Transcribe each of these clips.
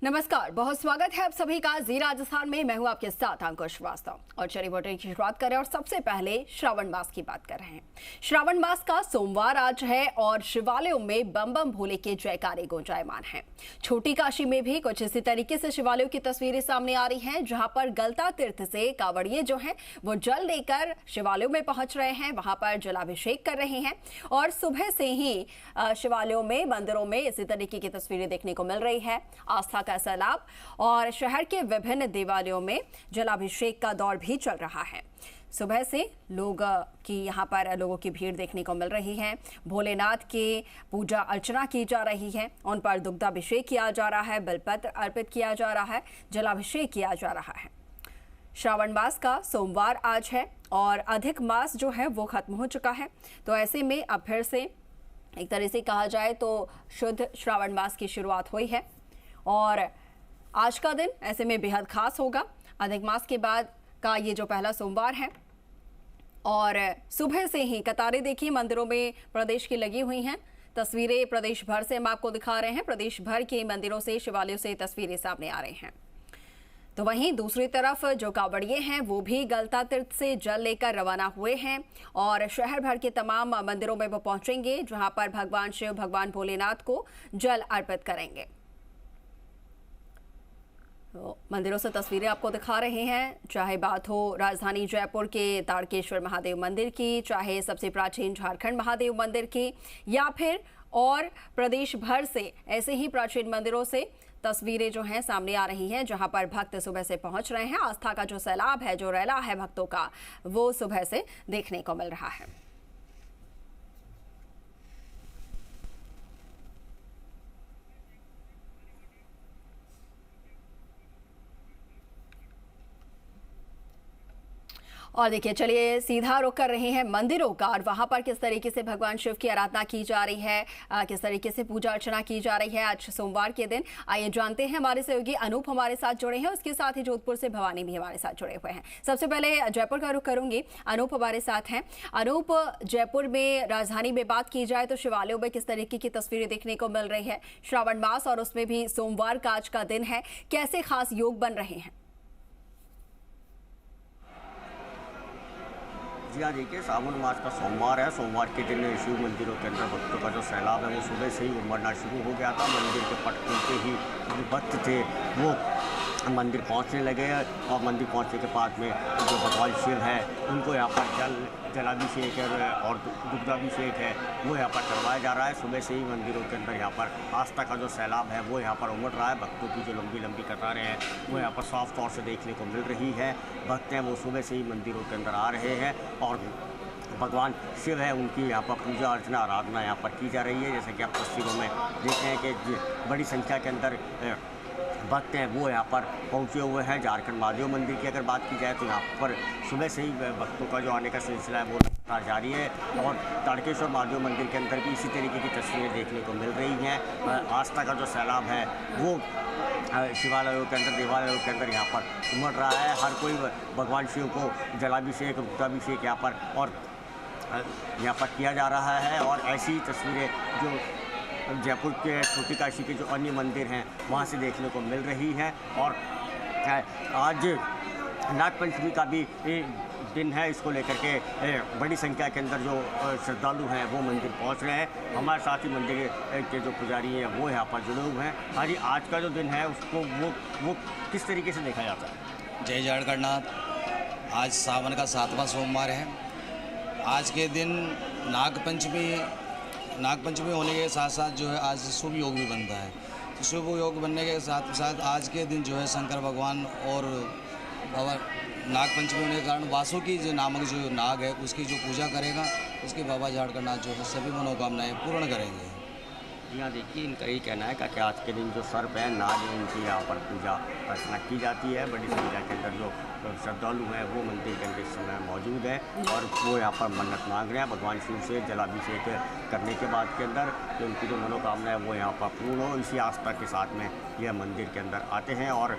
नमस्कार, बहुत स्वागत है आप सभी का जी राजस्थान में। मैं हूं आपके साथ अंकुश श्रीवास्तव। और चलिए बुलेटिन की शुरुआत करें और सबसे पहले श्रावण मास की बात कर रहे हैं। श्रावण मास का सोमवार आज है और शिवालयों में बम बम भोले के जयकारे गुंजायमान हैं। छोटी काशी में भी कुछ इसी तरीके से शिवालयों की तस्वीरें सामने आ रही हैं, जहां पर गलता तीर्थ से कांवड़िए जो हैं वो जल लेकर शिवालयों में पहुंच रहे हैं, वहां पर जलाभिषेक कर रहे हैं। और सुबह से ही शिवालयों में, मंदिरों में इसी तरीके की तस्वीरें देखने को मिल रही है। आस्था का सैलाब और शहर के विभिन्न देवालयों में जलाभिषेक का दौर भी चल रहा है। सुबह से यहाँ पर लोगों की भीड़ देखने को मिल रही है। भोलेनाथ की पूजा अर्चना की जा रही है, उन पर दुग्धाभिषेक किया जा रहा है, बेलपत्र अर्पित किया जा रहा है, जलाभिषेक किया जा रहा है। श्रावण मास का सोमवार आज है और अधिक मास जो है वो खत्म हो चुका है। तो ऐसे में अब फिर से एक तरह से कहा जाए तो शुद्ध श्रावण मास की शुरुआत हुई है और आज का दिन ऐसे में बेहद खास होगा। अधिक मास के बाद का ये जो पहला सोमवार है और सुबह से ही कतारें देखिए मंदिरों में प्रदेश की लगी हुई हैं। तस्वीरें प्रदेश भर से हम आपको दिखा रहे हैं। प्रदेश भर के मंदिरों से, शिवालयों से तस्वीरें सामने आ रही हैं। तो वहीं दूसरी तरफ जो कांवड़िए हैं वो भी गलता तीर्थ से जल लेकर रवाना हुए हैं और शहर भर के तमाम मंदिरों में वो पहुंचेंगे, जहां पर भगवान शिव, भगवान भोलेनाथ को जल अर्पित करेंगे। तो मंदिरों से तस्वीरें आपको दिखा रहे हैं, चाहे बात हो राजधानी जयपुर के ताड़केश्वर महादेव मंदिर की, चाहे सबसे प्राचीन झारखंड महादेव मंदिर की, या फिर और प्रदेश भर से ऐसे ही प्राचीन मंदिरों से तस्वीरें जो हैं सामने आ रही हैं, जहां पर भक्त सुबह से पहुंच रहे हैं। आस्था का जो सैलाब है, जो रैला है भक्तों का, वो सुबह से देखने को मिल रहा है। और देखिए, चलिए सीधा रुख कर रहे हैं मंदिरों का और वहां पर किस तरीके से भगवान शिव की आराधना की जा रही है, किस तरीके से पूजा अर्चना की जा रही है आज सोमवार के दिन। आइए जानते हैं। हमारे सहयोगी अनूप हमारे साथ जुड़े हैं, उसके साथ ही जोधपुर से भवानी भी हमारे साथ जुड़े हुए हैं। सबसे पहले जयपुर का रुख करूंगी, अनूप हमारे साथ हैं। अनूप, जयपुर में राजधानी में बात की जाए तो शिवालयों में किस तरीके की तस्वीरें देखने को मिल रही है? श्रावण मास और उसमें भी सोमवार का आज का दिन है, कैसे खास योग बन रहे हैं? जी हाँ, देखिए सावन मास का सोमवार है। सोमवार के दिन शिव मंदिरों के अंदर भक्तों का जो सैलाब है वो सुबह से ही उमड़ना शुरू हो गया था। मंदिर के पट खुलते ही जो भक्त थे वो मंदिर पहुंचने लगे और मंदिर पहुंचने के बाद में जो भगवान शिव है उनको यहाँ पर जलाभिषेक और दुग्धाभिषेक है वो यहाँ पर करवाया जा रहा है। सुबह से ही मंदिरों के अंदर यहाँ पर आस्था का जो सैलाब है वो यहाँ पर उमड़ रहा है। भक्तों की जो लंबी लंबी कतारें हैं वो यहाँ पर साफ तौर से देखने को मिल रही है। भक्त हैं वो सुबह से ही मंदिरों के अंदर आ रहे हैं और भगवान शिव है उनकी यहाँ पर पूजा अर्चना आराधना यहाँ पर की जा रही है। जैसे कि आप तस्वीरों में देख रहे हैं कि बड़ी संख्या के अंदर भक्त हैं वो यहाँ पर पहुँचे हुए हैं। झारखंड महादेव मंदिर की अगर बात की जाए तो यहाँ पर सुबह से ही भक्तों का जो आने का सिलसिला है वो लगातार जारी है और ताड़केश्वर महादेव मंदिर के अंदर भी इसी तरीके की तस्वीरें देखने को मिल रही हैं। आस्था का जो सैलाब है वो शिवालयों के अंदर, देवालयों के अंदर यहाँ पर उमड़ रहा है। हर कोई भगवान शिव को जलाभिषेक, रुद्राभिषेक यहाँ पर और यहाँ पर किया जा रहा है। और ऐसी तस्वीरें जो जयपुर के छोटी काशी के जो अन्य मंदिर हैं वहाँ से देखने को मिल रही हैं। और आज नागपंचमी का भी दिन है, इसको लेकर के बड़ी संख्या के अंदर जो श्रद्धालु हैं वो मंदिर पहुँच रहे हैं। हमारे साथ ही मंदिर के जो पुजारी हैं वो यहाँ पर जुड़े हुए हैं। हाँ जी, आज का जो दिन है उसको वो किस तरीके से देखा जाता है? जय झारखंडनाथ। आज सावन का 7वां सोमवार है। आज के दिन नागपंचमी होने के साथ साथ जो है आज शुभ योग भी बनता है। तो शुभ योग बनने के साथ साथ आज के दिन जो है शंकर भगवान और बाबा नागपंचमी होने के कारण वासुकी जो नामक जो नाग है उसकी जो पूजा करेगा उसके बाबा झारखंडनाथ जो है सभी मनोकामनाएं पूर्ण करेंगे। यहाँ देखिए, इनका यही कहना है कि आज के दिन जो सर्प है, नाग है, इनकी यहाँ पर पूजा अर्चना की जाती है। बड़ी संख्या के अंदर जो श्रद्धालु हैं वो मंदिर के अंदर इस समय मौजूद है और वो यहाँ पर मन्नत मांग रहे हैं भगवान शिव से जलाभिषेक करने के बाद के अंदर कि उनकी जो मनोकामना है वो यहाँ पर पूर्ण हो। इसी आस्था के साथ में यह मंदिर के अंदर आते हैं और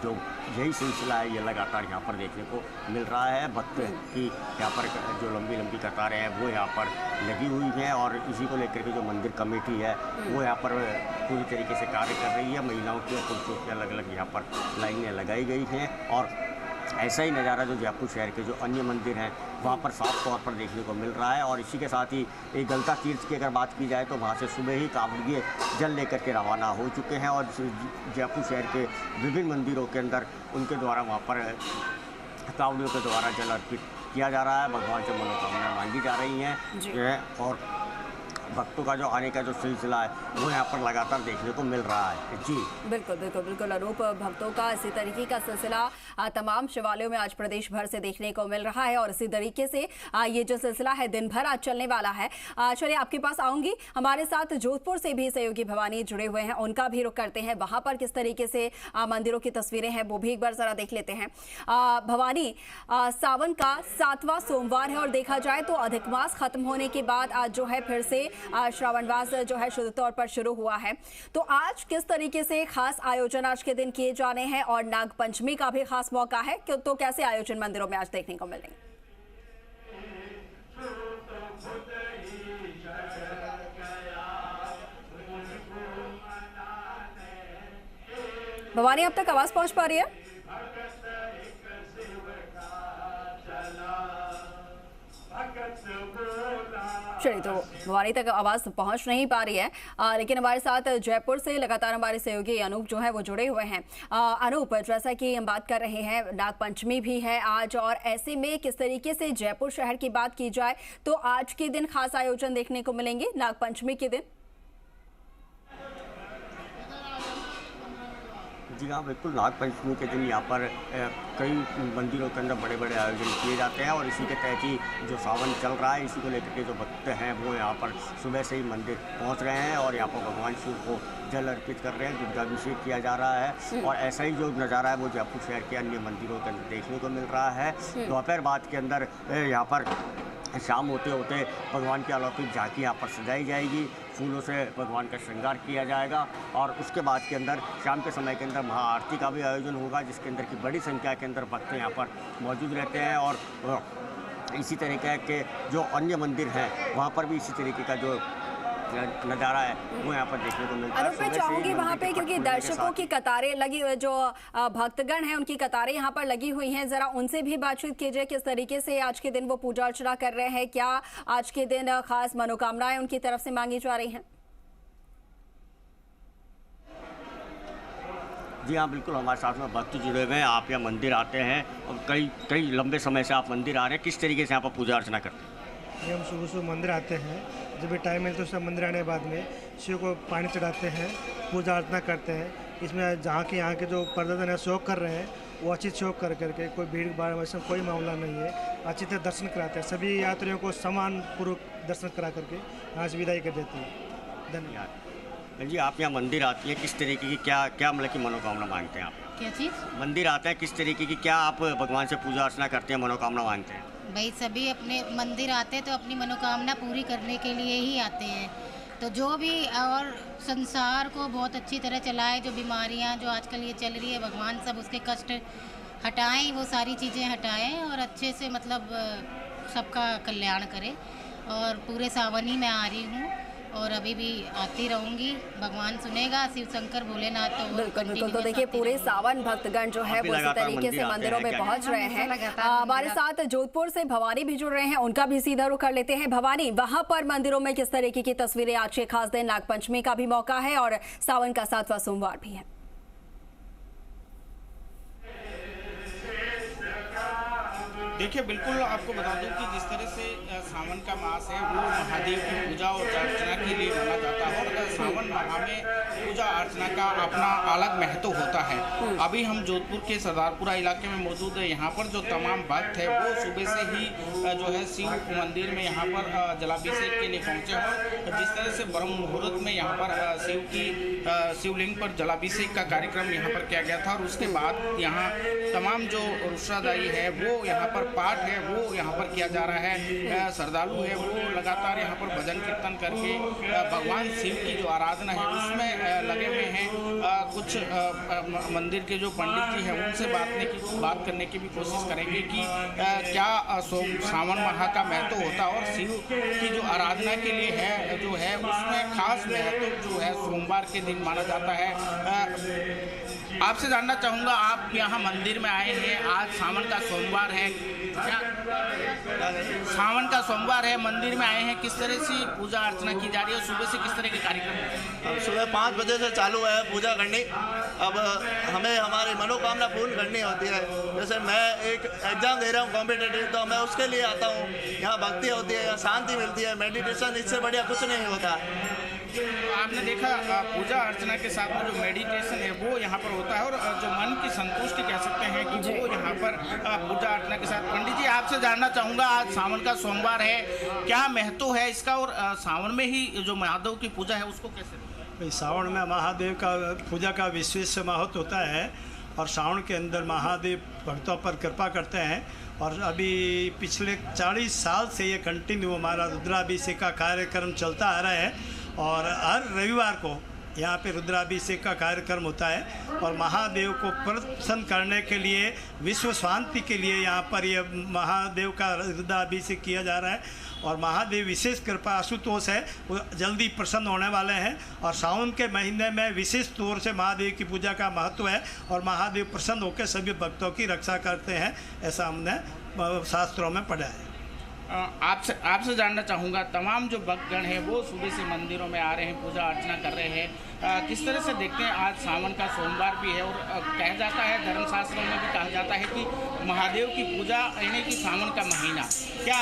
जो यही सिलसिला है ये लगातार यहाँ पर देखने को मिल रहा है। भक्त की यहाँ पर जो लंबी लंबी कतारें हैं वो यहाँ पर लगी हुई हैं और इसी को लेकर के जो मंदिर कमेटी है वो यहाँ पर पूरी तरीके से कार्य कर रही है। महिलाओं की और पुरुषों की अलग अलग यहाँ पर लाइनें लगाई गई हैं और ऐसा ही नज़ारा जो जयपुर शहर के जो अन्य मंदिर हैं वहाँ पर साफ तौर पर देखने को मिल रहा है। और इसी के साथ ही एक गलता तीर्थ की अगर बात की जाए तो वहाँ से सुबह ही कांवड़िए जल लेकर के रवाना हो चुके हैं और जयपुर शहर के विभिन्न मंदिरों के अंदर उनके द्वारा वहाँ पर कांवड़ियों के द्वारा जल अर्पित किया जा रहा है। भगवान से मनोकामना मांगी जा रही हैं और भक्तों का जो आने का जो सिलसिला है वो यहाँ पर लगातार देखने को मिल रहा है। जी बिल्कुल बिल्कुल बिल्कुल अनूप, भक्तों का इसी तरीके का सिलसिला तमाम शिवालयों में आज प्रदेश भर से देखने को मिल रहा है और इसी तरीके से ये जो सिलसिला है दिन भर आज चलने वाला है। चलिए आपके पास आऊंगी, हमारे साथ जोधपुर से भी सहयोगी भवानी जुड़े हुए हैं, उनका भी रुख करते हैं। वहां पर किस तरीके से मंदिरों की तस्वीरें हैं वो भी एक बार जरा देख लेते हैं। भवानी, सावन का 7वां सोमवार है और देखा जाए तो अधिक मास खत्म होने के बाद आज जो है फिर से श्रावण मास जो है शुद्ध तौर पर शुरू हुआ है। तो आज किस तरीके से खास आयोजन आज के दिन किए जाने हैं और नाग पंचमी का भी खास मौका है, तो कैसे आयोजन मंदिरों में आज देखने को मिलेंगे? भवानी, अब तक आवाज पहुंच पा रही है? चलिए, तो भवानी तक आवाज़ पहुंच नहीं पा रही है, लेकिन हमारे साथ जयपुर से लगातार हमारे सहयोगी अनूप जो है वो जुड़े हुए हैं। अनूप, जैसा कि हम बात कर रहे हैं, नाग पंचमी भी है आज और ऐसे में किस तरीके से जयपुर शहर की बात की जाए तो आज के दिन खास आयोजन देखने को मिलेंगे नाग पंचमी के दिन? जी हाँ, बिल्कुल। नाग पंचमी के दिन यहाँ पर कई मंदिरों के अंदर बड़े बड़े आयोजन किए जाते हैं और इसी के तहत ही जो सावन चल रहा है इसी को लेकर के जो भक्त हैं वो यहाँ पर सुबह से ही मंदिर पहुँच रहे हैं और यहाँ पर भगवान शिव को जल अर्पित कर रहे हैं, दुग्धाभिषेक किया जा रहा है। और ऐसा ही जो नज़ारा है वो जयपुर शहर के अन्य मंदिरों के अंदर देखने को मिल रहा है। दोपहर बाद के अंदर यहाँ पर शाम होते होते भगवान की अलौकिक झांकी यहाँ पर सजाई जाएगी, फूलों से भगवान का श्रृंगार किया जाएगा और उसके बाद के अंदर शाम के समय के अंदर महाआरती का भी आयोजन होगा जिसके अंदर की बड़ी संख्या के अंदर भक्त यहाँ पर मौजूद रहते हैं। और इसी तरीके के जो अन्य मंदिर हैं वहाँ पर भी इसी तरीके का जो नज़ारा है वो यहाँ पर देखने को मिलता है। मैं चाहूंगी वहाँ पे, क्योंकि दर्शकों की कतारें लगी, जो भक्तगण हैं उनकी कतारें यहाँ पर लगी हुई हैं, जरा उनसे भी बातचीत कीजिए किस तरीके से आज के दिन वो पूजा अर्चना कर रहे हैं, क्या आज के दिन खास मनोकामनाएं उनकी तरफ से मांगी जा रही हैं? जी हाँ, बिल्कुल। हमारे साथ में भक्त जुड़े हुए हैं। आप यहाँ मंदिर आते हैं और कई लंबे समय से आप मंदिर आ रहे हैं, किस तरीके से यहाँ पर पूजा अर्चना करते हैं? ये हम सुबह सुबह मंदिर आते हैं, जब भी टाइम मिलता है सब मंदिर आने के बाद में शिव को पानी चढ़ाते हैं, पूजा अर्चना करते हैं। इसमें जहाँ के यहाँ के जो प्रदर्शन है शौक कर रहे हैं वो अच्छी शौक कर करके, कोई भीड़ भाड़ वैसे कोई मामला नहीं है, अच्छी तरह दर्शन कराते हैं। सभी यात्रियों को समान पूर्वक दर्शन करा करके यहाँ से विदाई कर देते हैं। धन्यवाद जी। आप यहाँ मंदिर आती हैं, किस तरीके की क्या मतलब की मनोकामना मांगते हैं आप? क्या चीज़? मंदिर आते हैं, किस तरीके की क्या आप भगवान से पूजा अर्चना करते हैं, मनोकामना मांगते हैं? भाई सभी अपने मंदिर आते हैं तो अपनी मनोकामना पूरी करने के लिए ही आते हैं। तो जो भी और संसार को बहुत अच्छी तरह चलाए, जो बीमारियां जो आजकल ये चल रही है, भगवान सब उसके कष्ट हटाएं, वो सारी चीज़ें हटाएं और अच्छे से मतलब सबका कल्याण करें। और पूरे सावन ही मैं आ रही हूँ और अभी भी आती रहूंगी, भगवान सुनेगा, शिव शंकर भोलेनाथ। तो बिल्कुल बिल्कुल। तो देखिए पूरे सावन भक्तगण जो है वो इसी तरीके से मंदिरों में पहुंच रहे हैं। हमारे साथ जोधपुर से भवानी भी जुड़ रहे हैं, उनका भी सीधा रुख कर लेते हैं। भवानी, वहां पर मंदिरों में किस तरीके की तस्वीरें? आज के खास दिन नाग पंचमी का भी मौका है और सावन का 7वां सोमवार भी है। देखिए, बिल्कुल आपको बता दूं कि जिस तरह से सावन का मास है वो महादेव की पूजा और अर्चना के लिए माना जाता है और सावन माह में पूजा अर्चना का अपना अलग महत्व होता है। अभी हम जोधपुर के सरदारपुरा इलाके में मौजूद है। यहाँ पर जो तमाम भक्त है वो सुबह से ही जो है शिव मंदिर में यहाँ पर जलाभिषेक के लिए पहुँचे और जिस तरह से ब्रह्म मुहूर्त में यहाँ पर शिवलिंग पर जलाभिषेक का कार्यक्रम यहाँ पर किया गया था और उसके बाद यहाँ तमाम जो रुष्टादायी है वो यहाँ पर पाठ है वो यहाँ पर किया जा रहा है। श्रद्धालु है वो लगातार यहाँ पर भजन कीर्तन करके भगवान शिव की जो आराधना है उसमें लगे हुए हैं। कुछ कुछ मंदिर के जो पंडित जी हैं उनसे बात करने की भी कोशिश करेंगे कि क्या सावन माह का महत्व होता है और शिव की जो आराधना के लिए है जो है उसमें खास महत्व जो है सोमवार के दिन माना जाता है। आपसे जानना चाहूँगा, आप यहाँ मंदिर में आए हैं, आज सावन का सोमवार है, क्या सावन का सोमवार है, मंदिर में आए हैं, किस तरह से पूजा अर्चना की जा रही है? सुबह से किस तरह के कार्यक्रम? अब सुबह 5 बजे से चालू है पूजा करनी। अब हमें हमारी मनोकामना पूर्ण करनी होती है। जैसे मैं एक एग्ज़ाम दे रहा हूँ कॉम्पिटेटिव, तो मैं उसके लिए आता हूँ। यहाँ भक्ति होती है, यहाँ शांति मिलती है, मेडिटेशन, इससे बढ़िया कुछ नहीं होता। आपने देखा पूजा अर्चना के साथ में जो मेडिटेशन है वो यहाँ पर होता है और जो मन की संतुष्टि कह सकते हैं कि वो यहाँ पर पूजा अर्चना के साथ। पंडित जी, आपसे जानना चाहूँगा, आज सावन का सोमवार है, क्या महत्व है इसका और सावन में ही जो महादेव की पूजा है उसको कैसे? सावन में महादेव का पूजा का विशेष महत्व होता है और सावन के अंदर महादेव भक्तों पर कृपा करते हैं। और अभी पिछले 40 साल से ये कंटिन्यू हमारा रुद्राभिषेक का कार्यक्रम चलता आ रहा है और हर रविवार को यहाँ पे रुद्राभिषेक का कार्यक्रम होता है और महादेव को प्रसन्न करने के लिए, विश्व शांति के लिए यहाँ पर ये महादेव का रुद्राभिषेक किया जा रहा है। और महादेव विशेष कृपा आशुतोष है, वो जल्दी प्रसन्न होने वाले हैं और सावन के महीने में विशेष तौर से महादेव की पूजा का महत्व है और महादेव प्रसन्न होकर सभी भक्तों की रक्षा करते हैं, ऐसा हमने शास्त्रों में पढ़ा है। आपसे जानना चाहूँगा, तमाम जो भक्तगण हैं वो सुबह से मंदिरों में आ रहे हैं, पूजा अर्चना कर रहे हैं, किस तरह से देखते हैं? आज सावन का सोमवार भी है और कहा जाता है, धर्मशास्त्रों में भी कहा जाता है कि महादेव की पूजा यानी कि सावन का महीना, क्या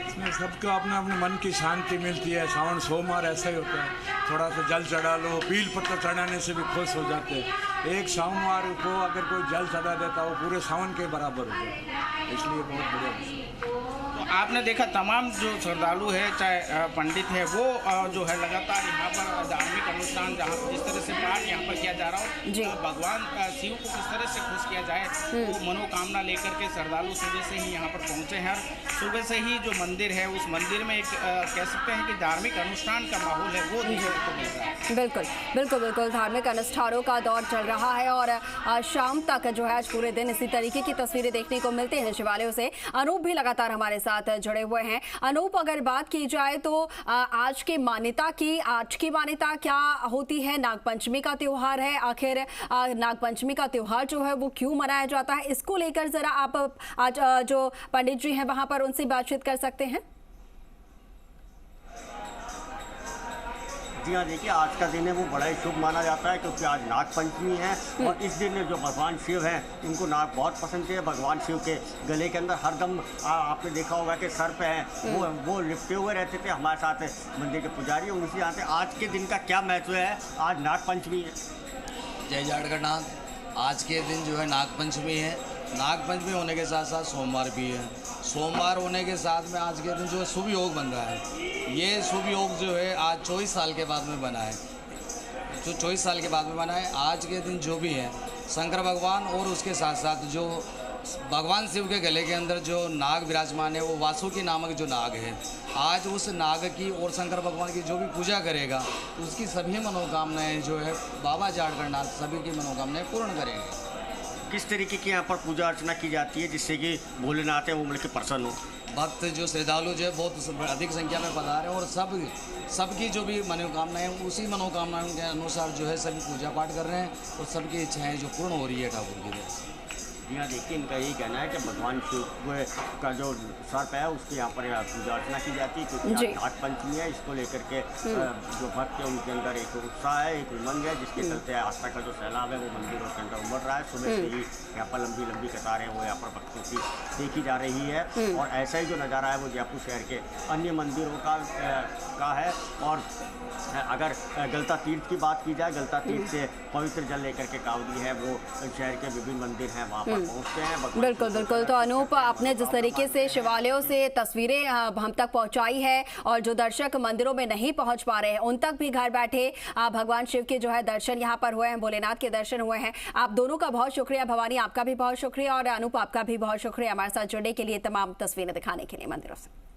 इसमें सबको अपने अपने मन की शांति मिलती है। सावन सोमवार ऐसा ही होता है, थोड़ा सा जल चढ़ा लो, बेल पत्र चढ़ाने से भी खुश हो जाते हैं। एक सोमवार को अगर कोई जल चढ़ा देता वो पूरे सावन के बराबर हो जाता है, इसलिए बहुत बढ़िया विषय। तो आपने देखा तमाम जो श्रद्धालु है, चाहे पंडित है, वो जो है लगातार यहाँ पर धार्मिक अनुष्ठान जहाँ जिस तरह से पाठ यहाँ पर किया जा रहा हो, भगवान शिव को किस तरह से खुश किया जाए वो मनोकामना लेकर के श्रद्धालु सुबह से ही यहाँ पर पहुँचे हैं। और सुबह से ही जो मंदिर है उस मंदिर में एक कह सकते हैं कि धार्मिक अनुष्ठान का माहौल है वो देखने को मिल रहा है। बिल्कुल बिल्कुल बिल्कुल, धार्मिक अनुष्ठानों का दौर चल रहा है और शाम तक जो है आज पूरे दिन इसी तरीके की तस्वीरें देखने को मिलते हैं शिवालयों से। अनूप भी लगातार हमारे साथ जुड़े हुए हैं। अनूप, अगर बात की जाए तो आज की मान्यता क्या होती है? नागपंचमी का त्योहार है, आखिर नागपंचमी का त्योहार जो है वो क्यों मनाया जाता है, इसको लेकर जरा आप आज जो पंडित जी हैं वहां पर उनसे बातचीत कर सकते हैं। जी हाँ, देखिए आज का दिन है वो बड़ा ही शुभ माना जाता है क्योंकि आज नाग पंचमी है और इस दिन जो भगवान शिव हैं इनको नाग बहुत पसंद है। भगवान शिव के गले के अंदर हरदम आपने देखा होगा कि सर्प हैं वो लिपटे हुए रहते थे। हमारे साथ मंदिर के पुजारी उनसे यहाँ से आज के दिन का क्या महत्व है? आज नाग पंचमी है। जय जाड़गढ़नाथ। आज के दिन जो है नाग पंचमी है। नाग पंचमी होने के साथ साथ सोमवार भी है। सोमवार होने के साथ में आज के दिन जो है शुभ योग बन रहा है। ये शुभ योग जो है आज 24 साल के बाद में बना है, जो 24 साल के बाद में बना है। आज के दिन जो भी है शंकर भगवान और उसके साथ साथ जो भगवान शिव के गले के अंदर जो नाग विराजमान है वो वासुकी नामक जो नाग है, आज उस नाग की और शंकर भगवान की जो भी पूजा करेगा उसकी सभी मनोकामनाएं जो है बाबा जाड़गढ़नाथ सभी की मनोकामनाएं पूर्ण करेंगे। किस तरीके की यहाँ पर पूजा अर्चना की जाती है जिससे कि भोलेनाथ है वो मिल के प्रसन्न हो? भक्त जो श्रद्धालु जो है बहुत अधिक संख्या में पधारे और सबकी जो भी मनोकामनाएं उसी मनोकामनाओं के अनुसार जो है सभी पूजा पाठ कर रहे हैं और सबकी इच्छाएं जो पूर्ण हो रही है ठाकुर की तरफ से। यहाँ देखिए इनका यही कहना है कि भगवान शिव का जो सर्प है उसकी यहाँ पर पूजा अर्चना की जाती है क्योंकि नाग पंचमी है। इसको लेकर के जो भक्त है उनके अंदर एक उत्साह है, एक उमंग है जिसके चलते आस्था का जो सैलाब है वो मंदिरों के अंदर उमड़ रहा है। सुबह से ही यहाँ पर लंबी लंबी कतारें वो यहाँ पर भक्तों की देखी जा रही है और ऐसा ही जो नज़ारा है वो जयपुर शहर के अन्य मंदिरों का है। और अगर गलता तीर्थ की बात की जाए, गलता तीर्थ से पवित्र जल लेकर के कावड़ी है वो शहर के विभिन्न मंदिर हैं वहाँ पर पहुँचते हैं। बिल्कुल बिल्कुल। तो अनूप, आपने जिस तरीके से शिवालयों से तस्वीरें हम तक पहुंचाई है और जो दर्शक मंदिरों में नहीं पहुंच पा रहे हैं उन तक भी घर बैठे भगवान शिव के जो है दर्शन यहाँ पर हुए हैं, भोलेनाथ के दर्शन हुए हैं। आप दोनों का बहुत शुक्रिया। भवानी, आपका भी बहुत शुक्रिया और अनूप आपका भी बहुत शुक्रिया हमारे साथ जुड़ने के लिए, तमाम तस्वीरें दिखाने के लिए मंदिरों से।